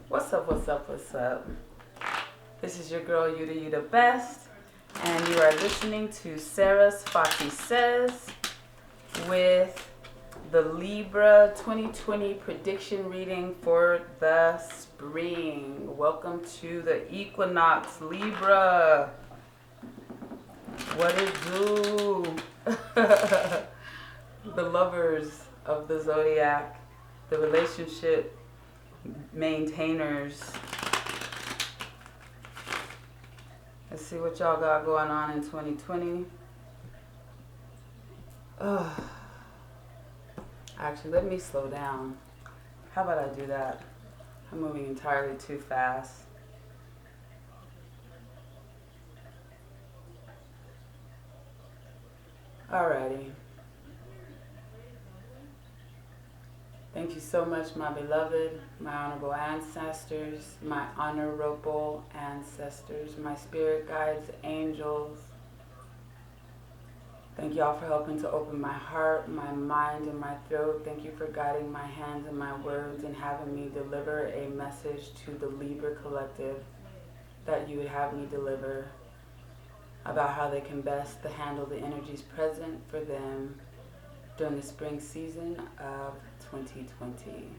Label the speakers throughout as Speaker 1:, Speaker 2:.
Speaker 1: What's up, what's up, what's up? This is your girl, You the Best, and you are listening to Sarah Svatii Says with the Libra 2020 prediction reading for the spring. Welcome to the equinox, Libra. What it do? The lovers of the zodiac, the relationship maintainers. Let's see what y'all got going on in 2020. Actually, let me slow down. How about I do that? I'm moving entirely too fast. Alrighty. Thank you so much, my beloved, my honorable ancestors, my spirit guides, angels. Thank y'all for helping to open my heart, my mind, and my throat. Thank you for guiding my hands and my words and having me deliver a message to the Libra collective that you would have me deliver about how they can best handle the energies present for them during the spring season of 2020.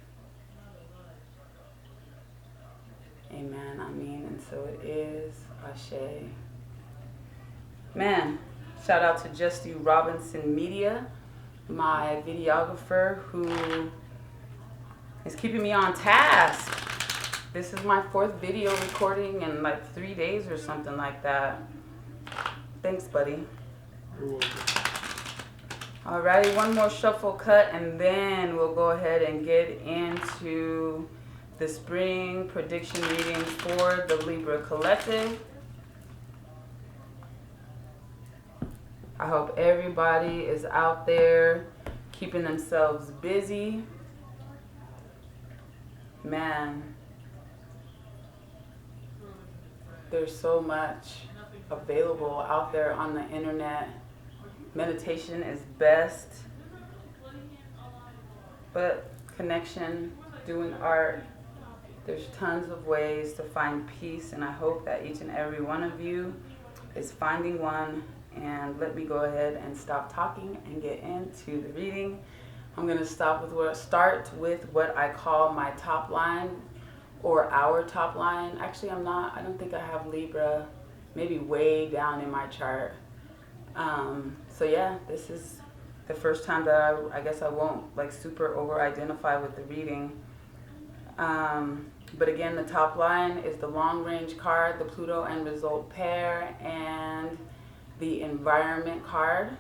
Speaker 1: Amen, I mean, and so it is. Ashe. Man, shout out to Just You Robinson Media, my videographer who is keeping me on task. This is my 4th video recording in like 3 days or something like that. Thanks, buddy.
Speaker 2: You're welcome.
Speaker 1: Alrighty, one more shuffle cut and then we'll go ahead and get into the spring prediction reading for the Libra collective. I hope everybody is out there keeping themselves busy. Man, there's so much available out there on the internet. Meditation is best, but connection, doing art, there's tons of ways to find peace, and I hope that each and every one of you is finding one. And let me go ahead and stop talking and get into the reading. I'm going to start with what I call my top line, or our top line. Actually, I don't think I have Libra, maybe way down in my chart. So yeah, this is the first time that I guess I won't like super over identify with the reading. But again, the top line is the long range card, the Pluto and result pair, and the environment card.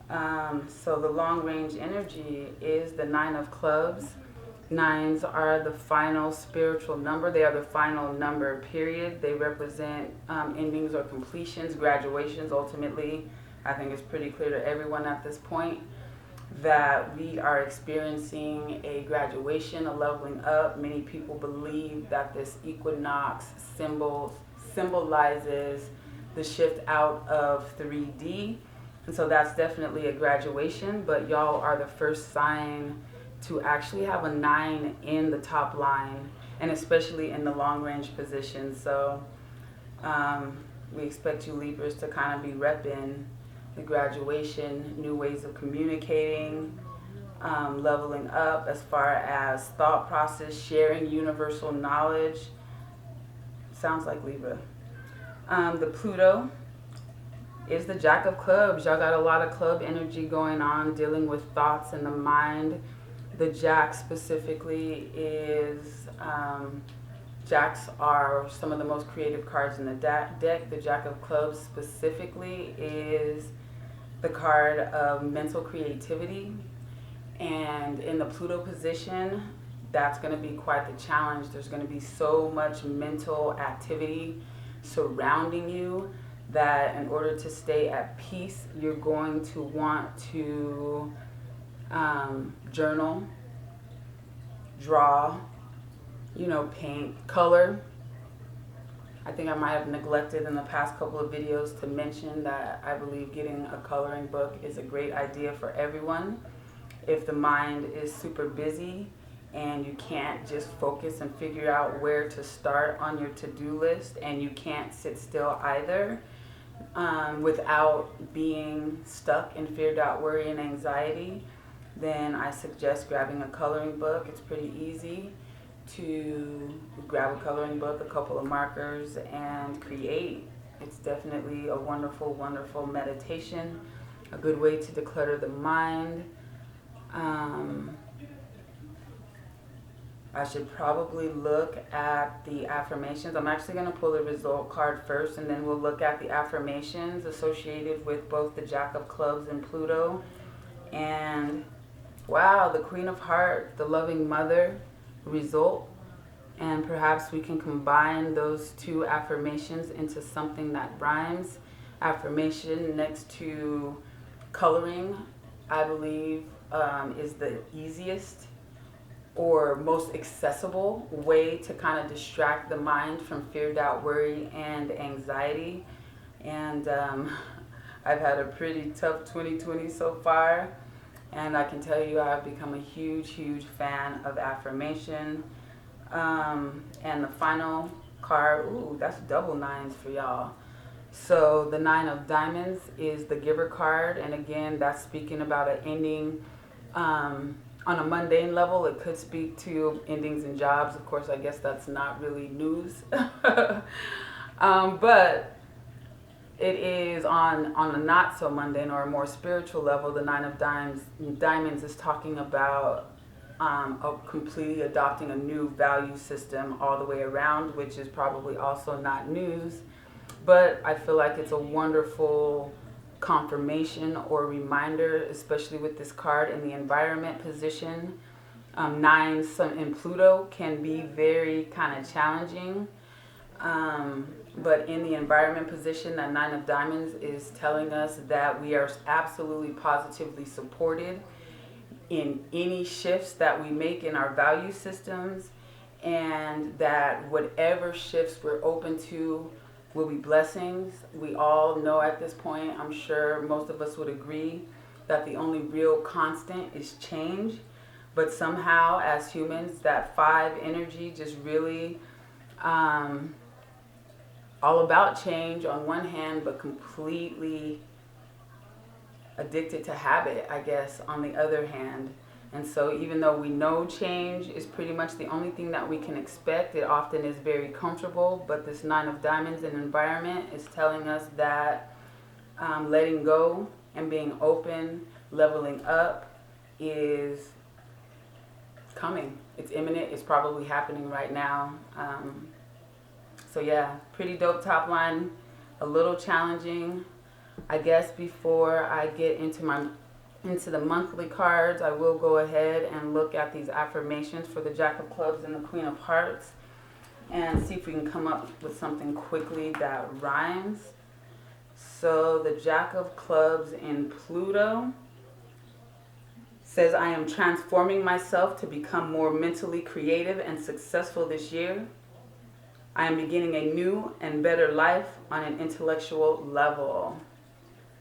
Speaker 1: So the long range energy is the 9 of clubs. 9s are the final spiritual number. They are the final number, period. They represent endings or completions, graduations. Ultimately, I think it's pretty clear to everyone at this point that we are experiencing a graduation, a leveling up. Many people believe that this equinox symbolizes the shift out of 3D. And so that's definitely a graduation, but y'all are the first sign to actually have a 9 in the top line, and especially in the long range position. So we expect you Libras to kind of be repping the graduation, new ways of communicating, leveling up as far as thought process, sharing universal knowledge. Sounds like Libra. The Pluto is the Jack of Clubs. Y'all got a lot of club energy going on, dealing with thoughts in the mind. The Jack specifically is, Jacks are some of the most creative cards in the deck. The Jack of Clubs specifically is the card of mental creativity. And in the Pluto position, that's going to be quite the challenge. There's going to be so much mental activity surrounding you that in order to stay at peace, you're going to want to journal, draw, paint, color. I think I might have neglected in the past couple of videos to mention that I believe getting a coloring book is a great idea for everyone. If the mind is super busy and you can't just focus and figure out where to start on your to-do list, and you can't sit still either, without being stuck in fear, doubt, worry, and anxiety, then I suggest grabbing a coloring book. It's pretty easy to grab a coloring book, a couple of markers, and create. It's definitely a wonderful, wonderful meditation, a good way to declutter the mind. I should probably look at the affirmations. I'm actually going to pull the result card first, and then we'll look at the affirmations associated with both the Jack of Clubs and Pluto. And wow, the Queen of Hearts, the loving mother result. And perhaps we can combine those two affirmations into something that rhymes. Affirmation next to coloring, I believe, is the easiest or most accessible way to kind of distract the mind from fear, doubt, worry, and anxiety. And I've had a pretty tough 2020 so far, and I can tell you I've become a huge, huge fan of affirmation. And the final card, ooh, that's double nines for y'all. So the 9 of Diamonds is the Giver card, and again, that's speaking about an ending. On a mundane level, it could speak to endings in jobs. Of course, I guess that's not really news. But it is on a not so mundane or a more spiritual level. The 9 of Diamonds is talking about completely adopting a new value system all the way around, which is probably also not news. But I feel like it's a wonderful confirmation or reminder, especially with this card in the environment position. 9 Sun in Pluto can be very kind of challenging, but in the environment position, that 9 of Diamonds is telling us that we are absolutely positively supported in any shifts that we make in our value systems, and that whatever shifts we're open to will be blessings. We all know at this point, I'm sure most of us would agree, that the only real constant is change. But somehow, as humans, that 5 energy just really all about change on one hand, but completely addicted to habit, I guess, on the other hand. And so even though we know change is pretty much the only thing that we can expect, it often is very comfortable. But this 9 of Diamonds in environment is telling us that letting go and being open, leveling up is coming. It's imminent. It's probably happening right now. So yeah, pretty dope top line, a little challenging. I guess before I get into the monthly cards, I will go ahead and look at these affirmations for the Jack of Clubs and the Queen of Hearts and see if we can come up with something quickly that rhymes. So the Jack of Clubs in Pluto says, I am transforming myself to become more mentally creative and successful this year. I am beginning a new and better life on an intellectual level.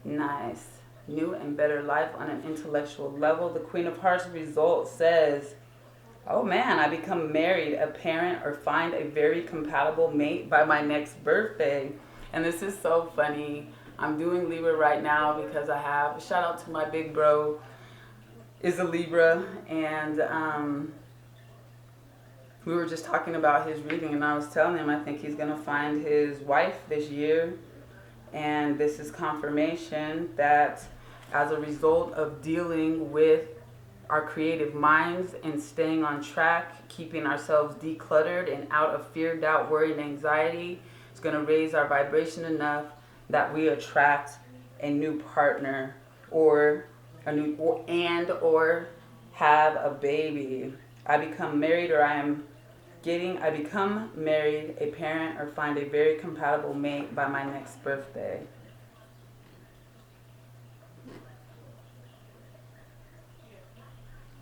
Speaker 1: Nice. New and better life on an intellectual level. The Queen of Hearts result says, oh man, I become married, a parent, or find a very compatible mate by my next birthday. And this is so funny. I'm doing Libra right now because I have, shout out to my big bro, is a Libra, and we were just talking about his reading, and I was telling him I think he's going to find his wife this year. And this is confirmation that as a result of dealing with our creative minds and staying on track, keeping ourselves decluttered and out of fear, doubt, worry, and anxiety, it's going to raise our vibration enough that we attract a new partner or have a baby. I become married, or I become married, a parent, or find a very compatible mate by my next birthday.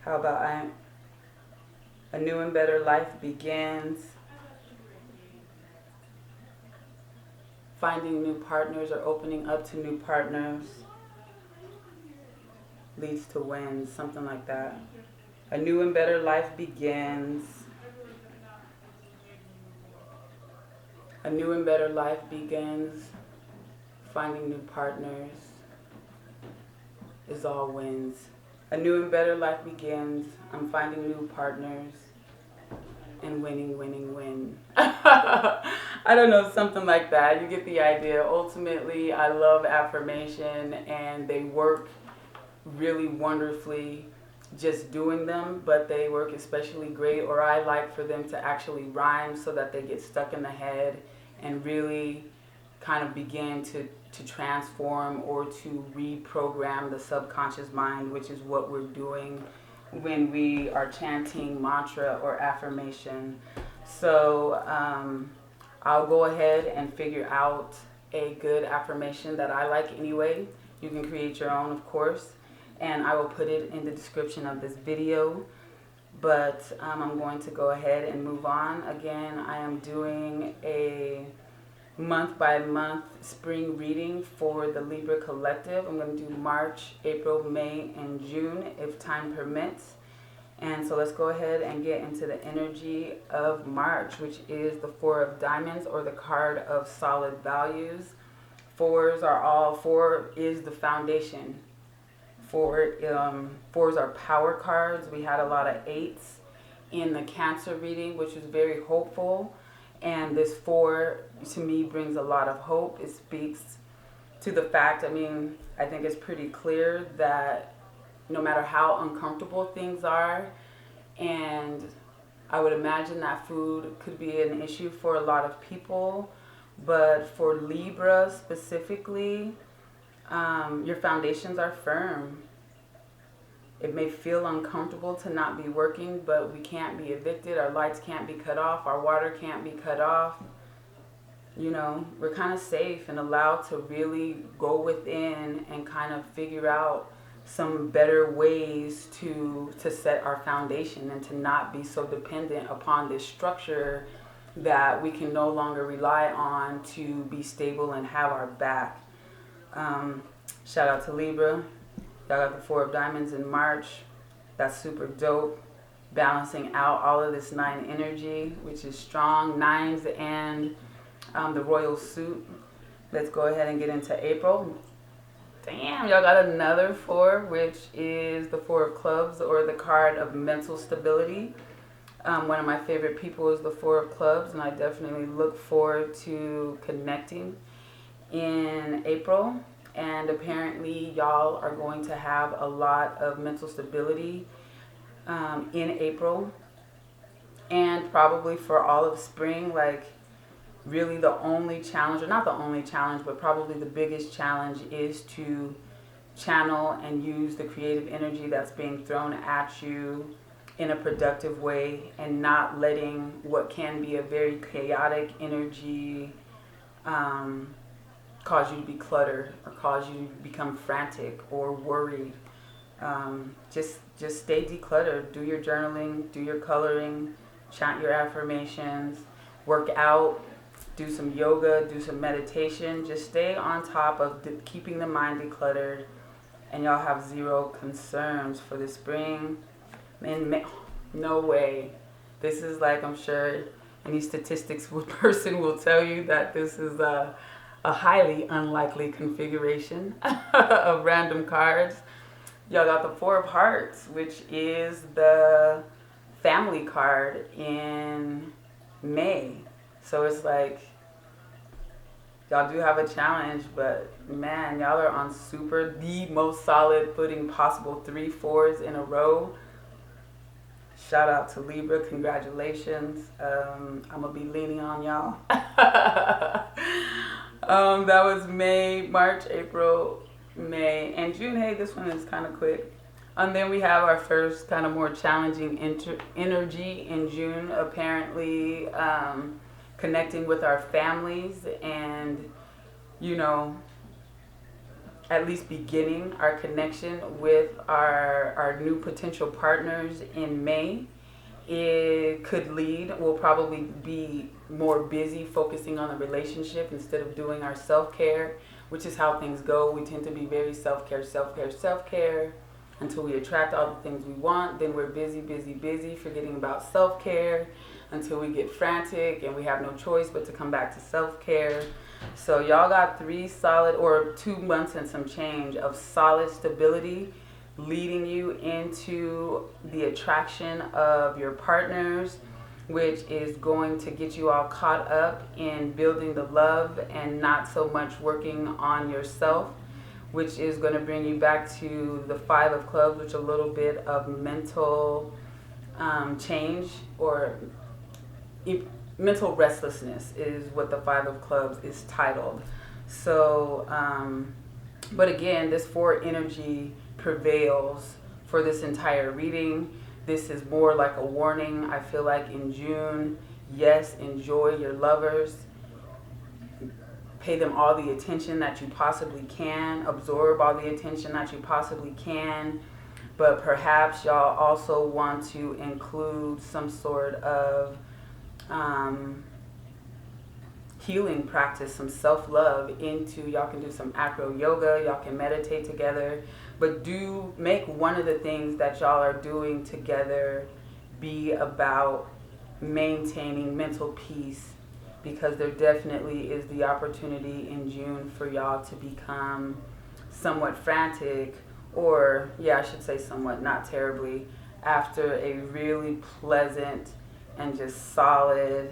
Speaker 1: How about a new and better life begins. Finding new partners or opening up to new partners leads to wins, something like that. A new and better life begins. A new and better life begins. Finding new partners is all wins. A new and better life begins. I'm finding new partners and winning, winning, win. I don't know, something like that. You get the idea. Ultimately, I love affirmation and they work really wonderfully just doing them, but they work especially great, or I like for them to actually rhyme so that they get stuck in the head and really kind of begin to transform or to reprogram the subconscious mind, which is what we're doing when we are chanting mantra or affirmation. So I'll go ahead and figure out a good affirmation that I like anyway. You can create your own, of course, and I will put it in the description of this video. But I'm going to go ahead and move on. Again, I am doing a month by month spring reading for the Libra Collective. I'm going to do March, April, May, and June if time permits. And so let's go ahead and get into the energy of March, which is the Four of Diamonds, or the card of solid values. Fours is the foundation. Fours are power cards. We had a lot of eights in the Cancer reading, which was very hopeful. And this four, to me, brings a lot of hope. It speaks to the fact, I think it's pretty clear that no matter how uncomfortable things are, and I would imagine that food could be an issue for a lot of people, but for Libra specifically, your foundations are firm. It may feel uncomfortable to not be working, but we can't be evicted. Our lights can't be cut off. Our water can't be cut off. You know, we're kind of safe and allowed to really go within and kind of figure out some better ways to set our foundation and to not be so dependent upon this structure that we can no longer rely on to be stable and have our back. Shout out to Libra. Y'all got the Four of Diamonds in March. That's super dope. Balancing out all of this 9 energy, which is strong. 9s and the royal suit. Let's go ahead and get into April. Damn, y'all got another 4, which is the Four of Clubs, or the card of mental stability. One of my favorite people is the Four of Clubs, and I definitely look forward to connecting in April. And apparently y'all are going to have a lot of mental stability in April, and probably for all of spring. Like, really the only challenge, or not the only challenge, but probably the biggest challenge, is to channel and use the creative energy that's being thrown at you in a productive way, and not letting what can be a very chaotic energy cause you to be cluttered, or cause you to become frantic or worried. Just stay decluttered. Do your journaling, do your coloring, chant your affirmations, work out, do some yoga, do some meditation. Just stay on top of keeping the mind decluttered, and y'all have zero concerns for the spring. And no way. This is like, I'm sure any statistics person will tell you that this is a highly unlikely configuration of random cards. Y'all got the Four of Hearts, which is the family card in May. So it's like, y'all do have a challenge, but man, y'all are on the most solid footing possible. 3 4s in a row. Shout out to Libra, congratulations. I'm gonna be leaning on y'all. That was May, March, April, May, and June. Hey, this one is kind of quick. And then we have our first kind of more challenging energy in June, apparently connecting with our families, and, you know, at least beginning our connection with our new potential partners in May. It could lead, we'll probably be more busy focusing on the relationship instead of doing our self-care, which is how things go. We tend to be very self-care. until we attract all the things we want. Then we're busy, busy, busy, forgetting about self-care until we get frantic and we have no choice but to come back to self-care. So y'all got 3 solid, or 2 months and some change of solid stability leading you into the attraction of your partners, which is going to get you all caught up in building the love and not so much working on yourself, which is going to bring you back to the 5 of clubs, which is a little bit of mental change, or mental restlessness is what the 5 of clubs is titled. So, but again, this 4 energy prevails for this entire reading. This is more like a warning. I feel like in June, yes, enjoy your lovers. Pay them all the attention that you possibly can. Absorb all the attention that you possibly can. But perhaps y'all also want to include some sort of healing practice, some self-love into, y'all can do some acro yoga, y'all can meditate together, but do make one of the things that y'all are doing together be about maintaining mental peace, because there definitely is the opportunity in June for y'all to become somewhat frantic, or yeah, I should say somewhat, not terribly, after a really pleasant and just solid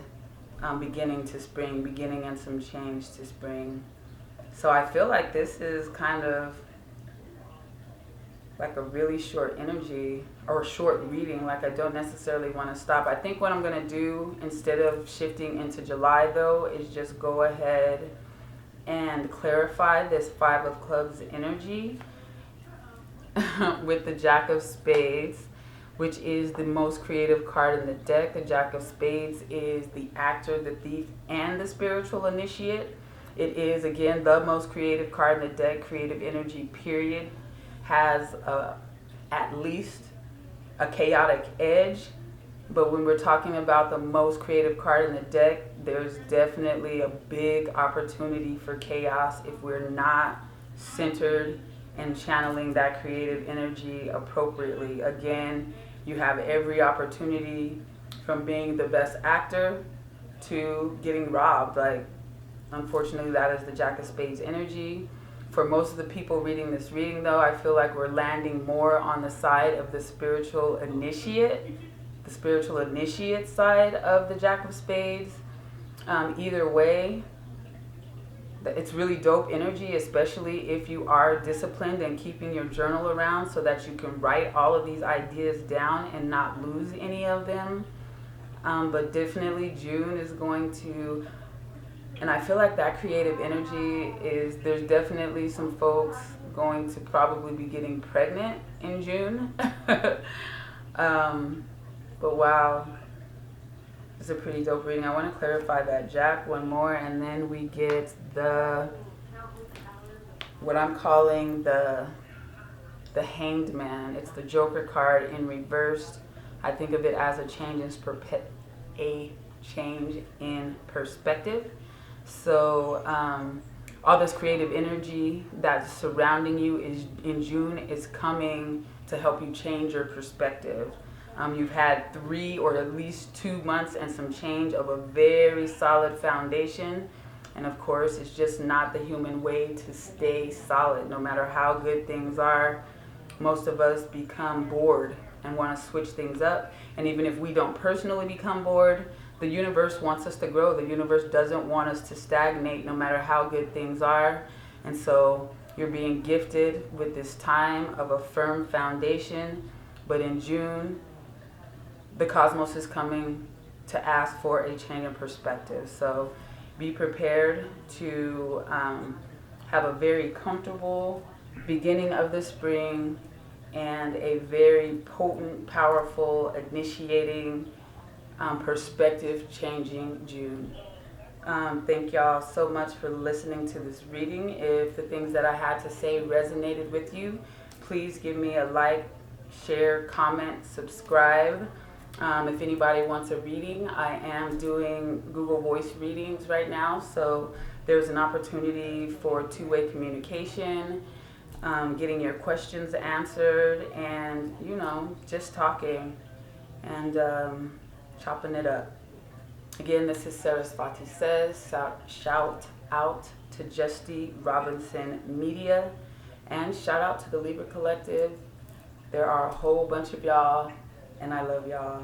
Speaker 1: beginning to spring, beginning and some change to spring. So I feel like this is kind of like a really short energy or short reading. Like I don't necessarily want to stop. I think what I'm going to do instead of shifting into July though is just go ahead and clarify this 5 of clubs energy with the Jack of Spades, which is the most creative card in the deck. The Jack of Spades is the actor, the thief, and the spiritual initiate. It is, again, the most creative card in the deck. Creative energy, period, has at least a chaotic edge. But when we're talking about the most creative card in the deck, there's definitely a big opportunity for chaos if we're not centered and channeling that creative energy appropriately. Again, you have every opportunity from being the best actor to getting robbed. Like, unfortunately, that is the Jack of Spades energy. For most of the people reading this reading, though, I feel like we're landing more on the side of the spiritual initiate side of the Jack of Spades. Either way, it's really dope energy, especially if you are disciplined and keeping your journal around so that you can write all of these ideas down and not lose any of them. But definitely June is going to, and I feel like that creative energy is, there's definitely some folks going to probably be getting pregnant in June. But wow. It's a pretty dope reading. I want to clarify that Jack one more, and then we get the, what I'm calling the Hanged Man. It's the Joker card in reversed. I think of it as a change in perspective. So all this creative energy that's surrounding you is in June is coming to help you change your perspective. You've had 3 or at least 2 months and some change of a very solid foundation. And of course, it's just not the human way to stay solid. No matter how good things are, most of us become bored and want to switch things up. And even if we don't personally become bored, the universe wants us to grow. The universe doesn't want us to stagnate no matter how good things are. And so you're being gifted with this time of a firm foundation. But in June, the cosmos is coming to ask for a change in perspective. So be prepared to have a very comfortable beginning of the spring and a very potent, powerful, initiating, perspective changing June. Thank y'all so much for listening to this reading. If the things that I had to say resonated with you, please give me a like, share, comment, subscribe. If anybody wants a reading, I am doing Google Voice readings right now, so there's an opportunity for two-way communication. getting your questions answered, and just talking and chopping it up. Again, this is Sarah Svatii Says. Shout out to Justy Robinson Media, and shout out to the Libra Collective. There are a whole bunch of y'all, and I love y'all.